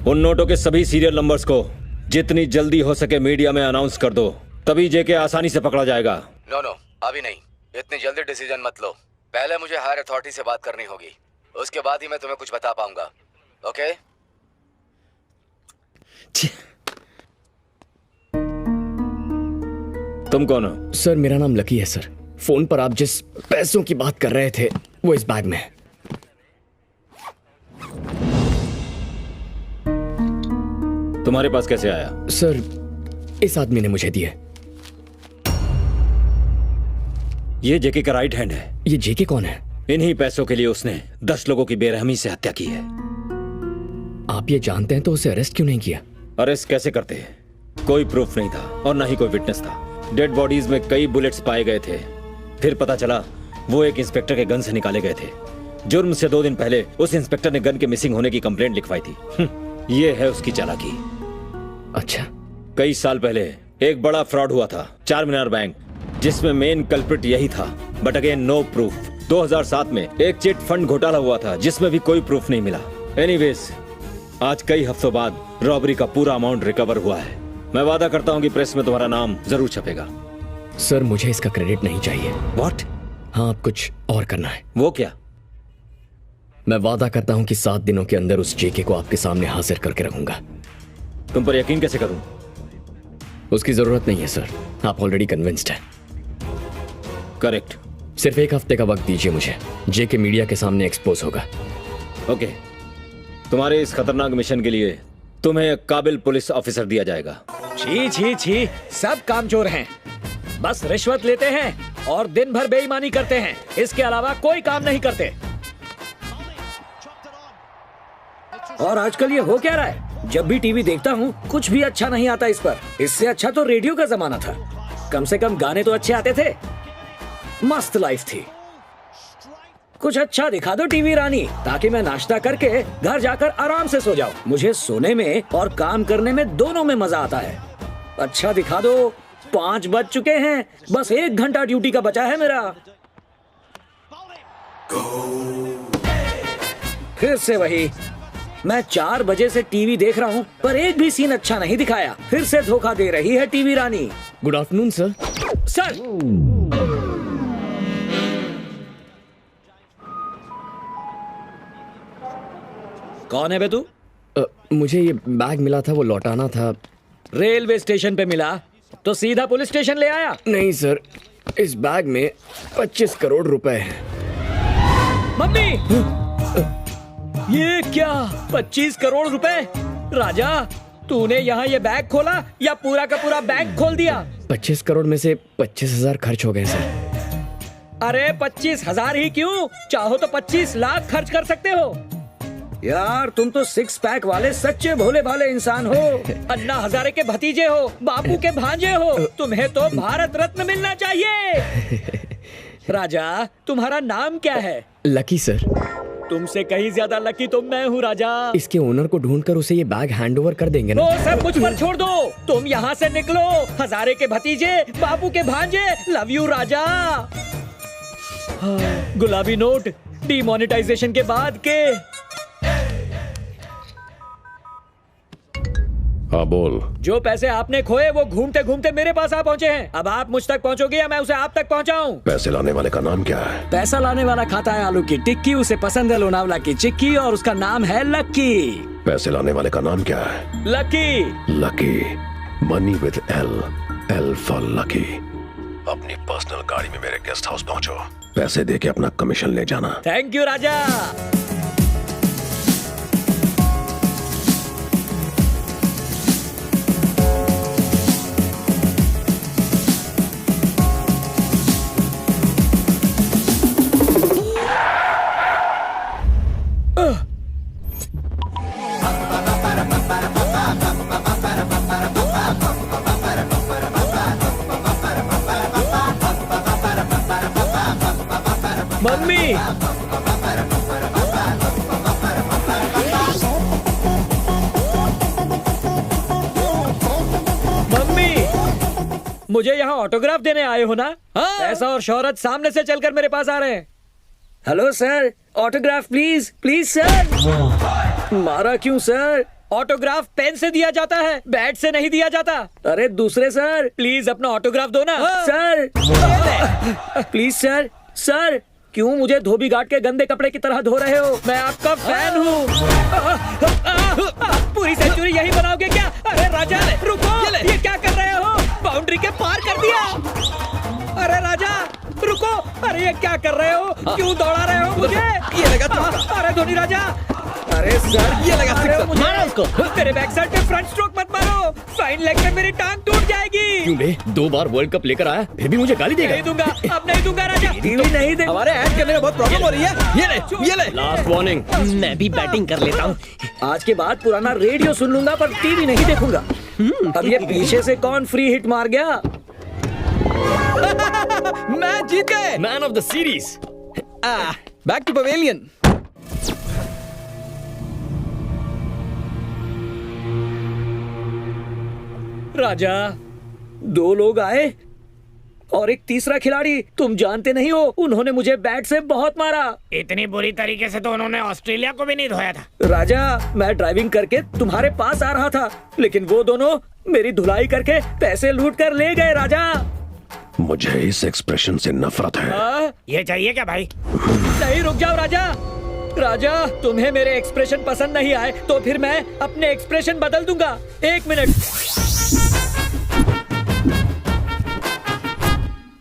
उन नोटों के सभी सीरियल नंबर्स को जितनी जल्दी हो सके मीडिया में अनाउंस कर दो, तभी जेके आसानी से पकड़ा जाएगा। नो अभी नहीं, इतनी जल्दी डिसीजन मत लो। पहले मुझे हायर अथॉरिटी से बात करनी होगी, उसके बाद ही मैं तुम्हें कुछ बता पाऊंगा। ओके? तुम कौन हो? सर मेरा नाम लकी है सर। फोन पर आप जिस पैसों की बात कर रहे थे वो इस बैग में है। तुम्हारे पास कैसे आया? सर इस आदमी ने मुझे दिए। ये जेके का राइट हैंड है। ये जेके कौन है? इन्हीं पैसों के लिए उसने 10 लोगों की बेरहमी से हत्या की है। आप ये जानते हैं तो उसे अरेस्ट क्यों नहीं किया? अरेस्ट कैसे करते हैं? कोई प्रूफ नहीं था और ना ही कोई विटनेस था। डेड बॉडीज में कई बुलेट्स पाए गए थे। फिर पता चला वो एक इंस्पेक्टर के गन से निकाले गए थे। जुर्म से 2 दिन पहले उस इंस्पेक्टर ने गन के मिसिंग होने की कंप्लेंट लिखवाई थी। ये है उसकी चालाकी। अच्छा। कई साल पहले एक बड़ा फ्रॉड हुआ था, चार मीनार बैंक, जिसमें मेन कल्प्रिट यही था, बट अगेन नो प्रूफ। 2007 में एक चिट फंड घोटाला हुआ था जिसमें भी कोई प्रूफ नहीं मिला। एनीवेज, आज कई हफ्तों बाद रॉबरी का पूरा अमाउंट रिकवर हुआ है। मैं वादा करता हूँ कि प्रेस में तुम्हारा नाम जरूर छपेगा। सर मुझे इसका क्रेडिट नहीं चाहिए। व्हाट? हाँ, अब कुछ और करना है। वो क्या? मैं वादा करता हूँ कि 7 दिनों के अंदर उस जेके को आपके सामने हाजिर करके रखूंगा। तुम पर यकीन कैसे करूं? उसकी जरूरत नहीं है सर, आप ऑलरेडी कन्विंस्ड हैं। करेक्ट। सिर्फ 1 हफ्ते का वक्त दीजिए मुझे, जेके मीडिया के सामने एक्सपोज होगा। ओके, तुम्हारे इस खतरनाक मिशन के लिए तुम्हें एक काबिल पुलिस ऑफिसर दिया जाएगा। छी छी छी, सब कामचोर हैं, बस रिश्वत लेते हैं और दिन भर बेईमानी करते हैं, इसके अलावा कोई काम नहीं करते। और आजकल ये हो क्या रहा है? जब भी टीवी देखता हूँ कुछ भी अच्छा नहीं आता इस पर। इससे अच्छा तो रेडियो का जमाना था, कम से कम गाने तो अच्छे आते थे, मस्त लाइफ थी। कुछ अच्छा दिखा दो टीवी रानी, ताकि मैं नाश्ता करके घर जाकर आराम से सो जाऊं। मुझे सोने में और काम करने में दोनों में मजा आता है। अच्छा दिखा दो। 5 बज चुके हैं, बस 1 घंटा ड्यूटी का बचा है मेरा। फिर से वही, मैं 4 बजे से टीवी देख रहा हूँ पर एक भी सीन अच्छा नहीं दिखाया। फिर से धोखा दे रही है टीवी रानी। Good afternoon sir. सर, कौन है बे तू? मुझे ये बैग मिला था, वो लौटाना था। रेलवे स्टेशन पे मिला तो सीधा पुलिस स्टेशन ले आया? नहीं सर, इस बैग में 25 करोड़ रुपए हैं। मम्मी, ये क्या? 25 करोड़ रुपए? राजा, तूने यहाँ ये बैग खोला या पूरा का पूरा बैंक खोल दिया? 25 करोड़ में से 25,000 खर्च हो गए सर। अरे 25,000 ही क्यों, चाहो तो 25 लाख खर्च कर सकते हो। यार तुम तो 6 पैक वाले सच्चे भोले भाले इंसान हो। अन्ना हजारे के भतीजे हो, बापू के भांजे हो, तुम्हें तो भारत रत्न मिलना चाहिए। राजा, तुम्हारा नाम क्या है? Lucky sir. तुमसे कहीं ज्यादा लकी तो मैं हूँ राजा। इसके ओनर को ढूंढकर उसे ये बैग हैंडओवर कर देंगे ना? वो सब मुझ पर छोड़ दो, तुम यहाँ से निकलो। हजारे के भतीजे, बापू के भांजे, लव यू राजा। गुलाबी नोट डीमोनेटाइजेशन के बाद के। हाँ बोल। जो पैसे आपने खोए वो घूमते घूमते मेरे पास आ पहुँचे हैं। अब आप मुझ तक पहुँचोगे या मैं उसे आप तक पहुँचाऊँ? पैसे लाने वाले का नाम क्या है? पैसा लाने वाला खाता है आलू की टिक्की, उसे पसंद है लोनावला की चिक्की और उसका नाम है लक्की। पैसे लाने वाले का नाम क्या है? Lucky. Lucky, money with L, L for lucky. अपनी पर्सनल गाड़ी में मेरे गेस्ट हाउस पहुंचो, पैसे देके अपना कमीशन ले जाना। Thank you Raja. Mummy, mummy, मुझे यहाँ ऑटोग्राफ देने आए हो ना? हाँ? पैसा और शोहरत सामने से चलकर मेरे पास आ रहे हैं। Hello sir, autograph please, please sir. मारा क्यों सर? ऑटोग्राफ पेन से दिया जाता है, बैट से नहीं दिया जाता। अरे दूसरे सर, प्लीज अपना ऑटोग्राफ दो ना। Sir please sir. सर क्यों मुझे धोबी घाट के गंदे कपड़े की तरह धो रहे हो? मैं आपका फैन हूँ। पूरी सेंचुरी यही बनाओगे क्या? अरे राजा रुको, ये क्या कर रहे हो? बाउंड्री के पार कर दिया। अरे राजा रुको, अरे ये क्या कर रहे हो? क्यों दौड़ा रहे हो मुझे? ये लगा। अरे धोनी राजा, अरे सर ये लगा। मारो उसको। तेरे बैक साइड पे फ्रंट स्ट्रोक मत मारो, फाइन लेग में मेरी टांग टूट जाएगी। क्यों बे, 2 बार वर्ल्ड कप लेकर आया फिर भी मुझे गाली देगा? नहीं दूंगा, अब नहीं दूंगा राजा। टीवी नहीं दे, हमारे ऐड करने में बहुत प्रॉब्लम हो रही है। ये ले लास्ट वार्निंग। मैं भी बैटिंग कर लेता हूँ। आज के बाद पुराना रेडियो सुन लूंगा पर टीवी नहीं देखूंगा। अब ये पीछे से कौन फ्री हिट मार गया? मैं जीत गए। Man of the series. Back to pavilion. राजा 2 लोग आए और एक तीसरा खिलाड़ी। तुम जानते नहीं हो, उन्होंने मुझे बैट से बहुत मारा। इतनी बुरी तरीके से तो उन्होंने ऑस्ट्रेलिया को भी नहीं धोया था। राजा मैं ड्राइविंग करके तुम्हारे पास आ रहा था, लेकिन वो दोनों मेरी धुलाई करके पैसे लूट कर ले गए। राजा मुझे इस एक्सप्रेशन से नफरत है। ये चाहिए क्या भाई? नहीं, रुक जाओ राजा। राजा तुम्हें मेरे एक्सप्रेशन पसंद नहीं आए तो फिर मैं अपने एक्सप्रेशन बदल दूंगा। 1 मिनट।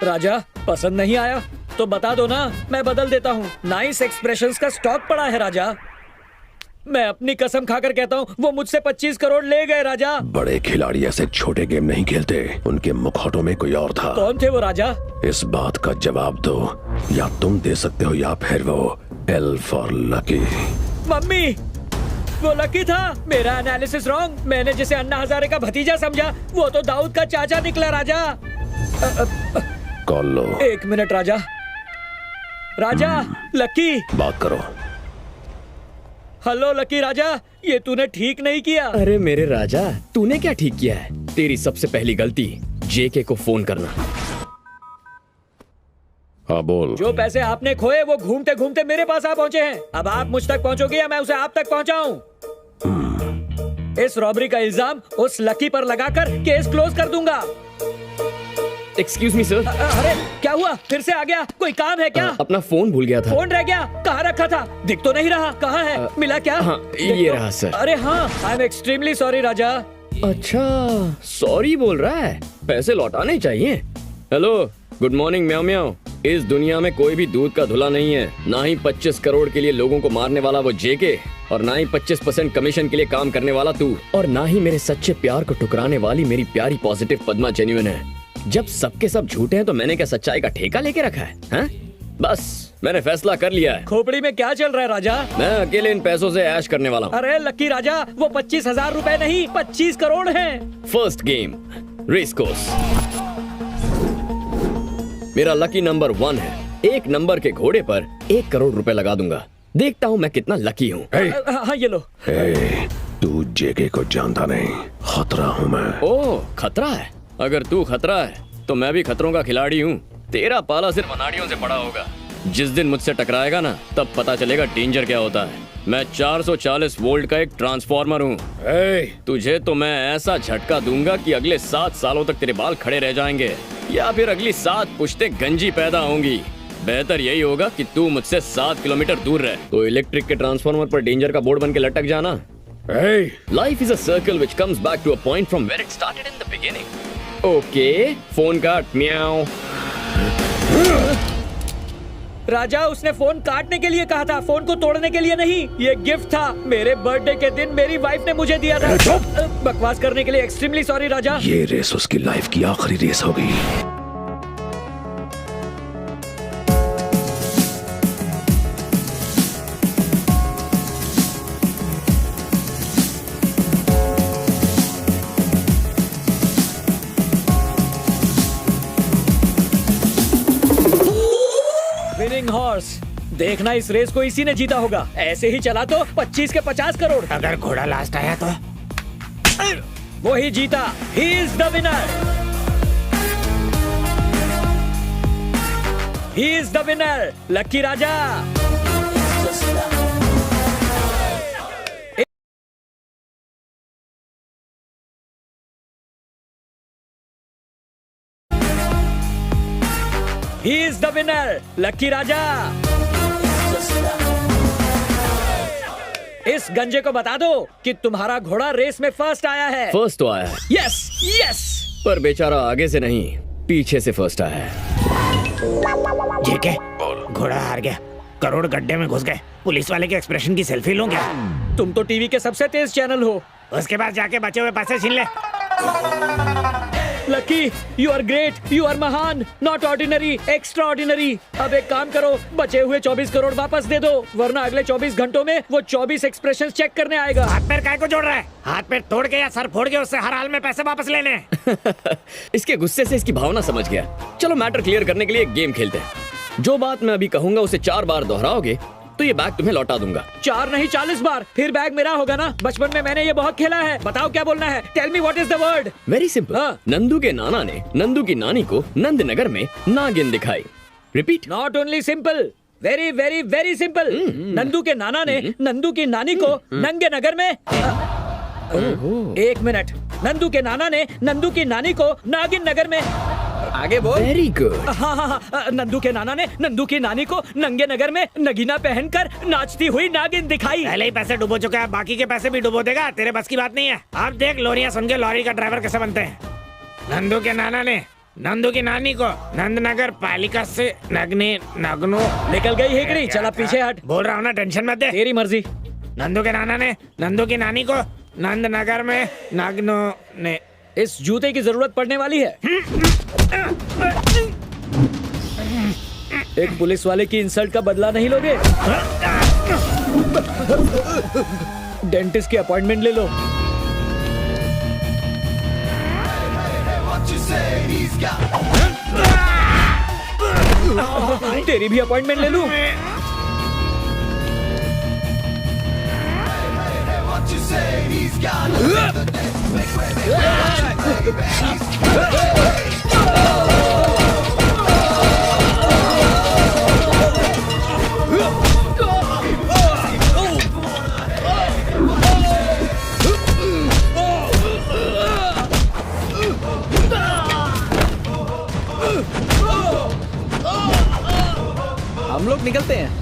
राजा पसंद नहीं आया तो बता दो ना, मैं बदल देता हूँ। नाइस एक्सप्रेशंस का स्टॉक पड़ा है राजा। मैं अपनी कसम खाकर कहता हूँ, वो मुझसे 25 करोड़ ले गए। राजा बड़े खिलाड़ी ऐसे छोटे गेम नहीं खेलते, उनके मुखौटों में कोई और था। कौन थे वो राजा? इस बात का जवाब दो, या तुम दे सकते हो या फिर वो। L for lucky. मम्मी वो लकी था। मेरा एनालिसिस रॉन्ग। मैंने जिसे अन्ना हजारे का भतीजा समझा वो तो दाऊद का चाचा निकला। राजा कॉल लो। 1 मिनट राजा। राजा लकी बात करो। हेलो लकी राजा, ये तूने ठीक नहीं किया। अरे मेरे राजा, तूने क्या ठीक किया है? तेरी सबसे पहली गलती जेके को फोन करना। हाँ बोल। जो पैसे आपने खोए वो घूमते घूमते मेरे पास आ पहुंचे हैं। अब आप मुझ तक पहुंचोगे या मैं उसे आप तक पहुंचाऊं? इस रॉबरी का इल्जाम उस लकी पर लगाकर केस क्लोज कर दूंगा। Excuse me sir. अरे क्या हुआ? फिर से आ गया? कोई काम है क्या? अपना फोन भूल गया था। फोन रह गया? कहाँ रखा था? दिख तो नहीं रहा। कहाँ है? मिला क्या? हाँ, ये रहा सर। अरे हाँ, आई एम एक्सट्रीमली सॉरी राजा। अच्छा सॉरी बोल रहा है, पैसे लौटाने चाहिए। हेलो गुड मॉर्निंग म्याओ म्याओ। इस दुनिया में कोई भी दूध का धुला नहीं है, ना ही 25 करोड़ के लिए लोगों को मारने वाला वो जेके, और ना ही 25% कमीशन के लिए काम करने वाला तू, और ना ही मेरे सच्चे प्यार को ठुकराने वाली मेरी प्यारी पॉजिटिव पद्मा जेन्युइन है। जब सबके सब झूठे हैं तो मैंने क्या सच्चाई का ठेका लेके रखा है? हाँ? बस मैंने फैसला कर लिया है। खोपड़ी में क्या चल रहा है राजा? मैं अकेले इन पैसों से ऐश करने वाला हूँ। अरे लकी राजा, वो 25,000 रुपए नहीं 25 करोड़ हैं। First game race course. मेरा लकी नंबर 1 है। 1 नंबर के घोड़े पर 1 करोड़ रुपए लगा दूंगा। देखता हूँ मैं कितना लकी हूँ। हाँ ये लो। तू जेके को जानता नहीं, खतरा हूँ मैं। ओह खतरा है? अगर तू खतरा है तो मैं भी खतरों का खिलाड़ी हूँ। तेरा पाला सिर्फ अनाड़ियों से पड़ा होगा। जिस दिन मुझसे टकराएगा ना, तब पता चलेगा डेंजर क्या होता है। मैं 440 वोल्ट का एक ट्रांसफॉर्मर हूँ। तुझे तो मैं ऐसा झटका दूंगा कि अगले 7 सालों तक तेरे बाल खड़े रह जाएंगे, या फिर अगली 7 पुश्ते गंजी पैदा होंगी। बेहतर यही होगा कि तू मुझसे 7 किलोमीटर दूर रहे। तो इलेक्ट्रिक के ट्रांसफॉर्मर पर डेंजर का बोर्ड बन के लटक जाना। Life is a circle which comes back to a point from where it started in the beginning. Okay phone काट। म्याऊ। राजा उसने फोन काटने के लिए कहा था, फोन को तोड़ने के लिए नहीं। ये गिफ्ट था, मेरे बर्थडे के दिन मेरी वाइफ ने मुझे दिया था। बकवास करने के लिए एक्सट्रीमली सॉरी राजा। ये रेस उसकी लाइफ की आखिरी रेस होगी। Winning horse. देखना इस रेस को इसी ने जीता होगा। ऐसे ही चला तो 25 के 50 करोड़। अगर घोड़ा लास्ट आया तो वो ही जीता। He is the winner. He is the winner. Lucky Raja. He is the winner, lucky Raja. इस गंजे को बता दो कि तुम्हारा घोड़ा रेस में फर्स्ट आया है। फर्स्ट तो आया है, यस यस। पर बेचारा आगे से नहीं पीछे से फर्स्ट आया है। जीके, घोड़ा हार गया, करोड़ गड्ढे में घुस गए। पुलिस वाले के एक्सप्रेशन की सेल्फी लूं क्या? तुम तो टीवी के सबसे तेज चैनल हो। उसके बाद जाके बचे हुए पैसे छीन ले। Lucky, you are great, you are महान, नॉट ऑर्डिनरी, एक्स्ट्रा ऑर्डिनरी। अब एक काम करो, बचे हुए 24 करोड़ वापस दे दो, वरना अगले 24 घंटों में वो 24 एक्सप्रेशन चेक करने आएगा। हाथ पैर काय को जोड़ रहा है? हाथ पैर तोड़ के या सर फोड़ के उससे हर हाल में पैसे वापस लेने हैं। इसके गुस्से से इसकी भावना समझ गया। चलो मैटर क्लियर करने के लिए एक गेम खेलते हैं। जो बात मैं अभी कहूंगा उसे 4 बार दोहराओगे तो ये बैग तुम्हें लौटा दूंगा। 4 नहीं 40 बार, फिर बैग मेरा होगा ना। बचपन में मैंने ये बहुत खेला है। बताओ क्या बोलना है? Tell me what is the word. Very simple. हाँ। नंदू के नाना ने नंदू की नानी को नंदनगर में नागिन दिखाई। Repeat. Not only simple, very very very simple. Nandu के नाना ने नंदू की नानी को नंगे नगर में एक मिनट, नंदू के नाना ने नंदू की नानी को नागिन नगर में। आगे बोल। Very good. हाँ हाँ हाँ, नंदू के नाना ने नंदू की नानी को नंगे नगर में नगीना पहनकर नाचती हुई नागिन दिखाई। पहले ही पैसे डुबो चुका है, बाकी के पैसे भी डुबो देगा। तेरे बस की बात नहीं है। अब देख लोरियां सुन के लॉरी का ड्राइवर कैसे बनते हैं। नंदू के नाना ने नंदू की नानी को नंदनगर पालिका से नगनी नगनो। निकल गई हेकड़ी, चला पीछे हट। बोल रहा हूँ ना, टेंशन मत दे। तेरी मर्जी। नंदू के नाना ने नंदू की नानी को नंदनगर में नगनो ने। इस जूते की जरूरत पड़ने वाली है। एक पुलिस वाले की इंसल्ट का बदला नहीं लोगे? डेंटिस्ट की अपॉइंटमेंट ले लो। तेरी भी अपॉइंटमेंट ले लूं? हम लोग निकलते हैं।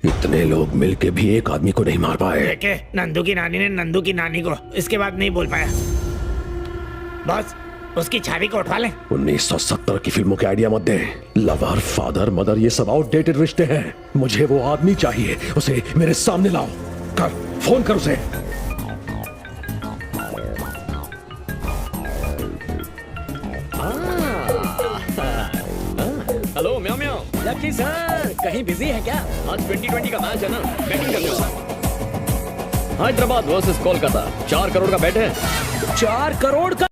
इतने लोग मिलके भी एक आदमी को नहीं मार पाए। देखे, नंदू की नानी ने नंदू की नानी को, इसके बाद नहीं बोल पाया। बस उसकी छवि को उठवा लें। 1970 की फिल्मों के आइडिया मत दे। लवर, फादर, मदर, ये सब आउटडेटेड रिश्ते हैं। मुझे वो आदमी चाहिए, उसे मेरे सामने लाओ। कर, फोन कर उसे। हेलो म्याओ म्याओ। लकी सर, कहीं बिजी है क्या? आज 2020 का मैच है ना, बैटिंग करने वाला। हैदराबाद वर्सेस कोलकाता, 4 करोड़ का बैट है। 4 करोड़ का?